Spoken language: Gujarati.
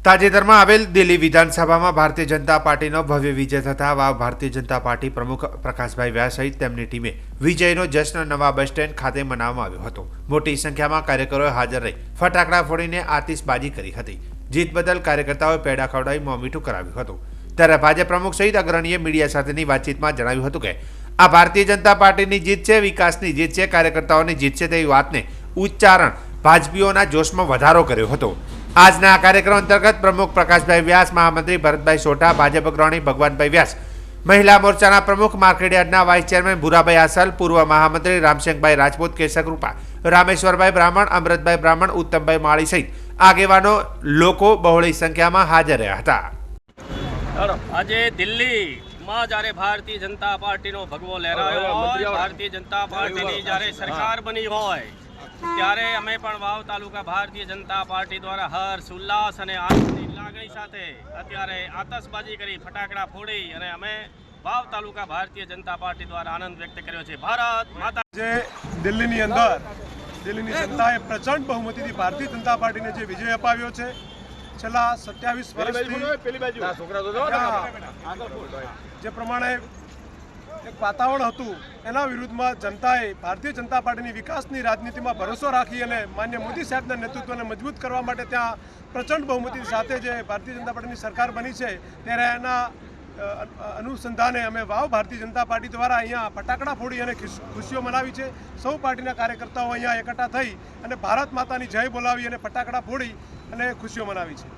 તાજેતરમાં આવેલ દિલ્હી વિધાનસભામાં ભારતીય જનતા પાર્ટીનો ભવ્ય વિજય થતા વાવ ભારતીય જનતા પાર્ટી પ્રમુખ પ્રકાશભાઈ વ્યાસ સહિત તેમની ટીમે વિજયનો જશ્ન નવા બસ સ્ટેન્ડ ખાતે મનાવવામાં આવ્યો હતો। મોટી સંખ્યામાં કાર્યકરોએ હાજર રહી ફટાકડા ફોડીને આતિશબાજી કરી હતી। જીત બદલ કાર્યકર્તાઓએ પેડા ખવડાવી મોં મીઠું કરાવ્યું હતું। ત્યારે ભાજપ પ્રમુખ સહિત અગ્રણીએ મીડિયા સાથેની વાતચીતમાં જણાવ્યું હતું કે આ ભારતીય જનતા પાર્ટીની જીત છે, વિકાસની જીત છે, કાર્યકર્તાઓની જીત છે તેવી વાતને ઉચ્ચારણ ભાજપીઓના જોશમાં વધારો કર્યો હતો। આજના આ કાર્યક્રમ અંતર્ગત પ્રમુખ પ્રકાશભાઈ વ્યાસ, મહામંત્રી ભરતભાઈ સોઢા, ભાજપ અગ્રણી ભગવાનભાઈ વ્યાસ, મહિલા મોરચાના પ્રમુખ માર્કેટયાર્ડના વાઇસ ચેરમેન ભૂરાભાઈ આસલ, પૂર્વ મહામંત્રી રામશંકભાઈ રાજપૂત, કેશકરૂપા, રામેશ્વરભાઈ બ્રાહ્મણ, અમૃતભાઈ બ્રાહ્મણ, ઉત્તમભાઈ માળી સહિત આગેવાનો લોકો બહોળી સંખ્યામાં હાજર રહ્યા હતા। આજે દિલ્હીમાં જ્યારે ભારતીય જનતા પાર્ટીનો ભગવો લહેરાયો હોય, ભારતીય જનતા પાર્ટીની જ્યારે સરકાર બની હોય ત્યારે અમે પણ વાવ તાલુકા ભારતીય જનતા પાર્ટી દ્વારા હર્ષ, ઉલ્લાસ અને આનંદની લાગણી સાથે અત્યારે આતશબાજી કરી, ફટાકડા ફોડી અને અમે વાવ તાલુકા ભારતીય જનતા પાર્ટી દ્વારા આનંદ વ્યક્ત કર્યો છે। ભારત માતા। જે દિલ્હીની અંદર દિલ્હીની જનતાએ પ્રચંડ બહુમતીથી ભારતીય જનતા પાર્ટીને જે વિજય અપાવ્યો છે, છેલ્લા 27 વર્ષથી જે પ્રમાણે એક વાતાવરણ હતું એના વિરુદ્ધમાં જનતાએ ભારતીય જનતા પાર્ટીની વિકાસની રાજનીતિમાં ભરોસો રાખી અને માન્ય મોદી સાહેબના નેતૃત્વને મજબૂત કરવા માટે ત્યાં પ્રચંડ બહુમતી સાથે જે ભારતીય જનતા પાર્ટીની સરકાર બની છે ત્યારે એના અનુસંધાને અમે વાવ ભારતીય જનતા પાર્ટી દ્વારા અહીંયા ફટાકડા ફોડી અને ખુશીઓ મનાવી છે। સૌ પાર્ટીના કાર્યકર્તાઓ અહીંયા એકઠા થઈ અને ભારત માતાની જય બોલાવી અને ફટાકડા ફોડી અને ખુશીઓ મનાવી છે।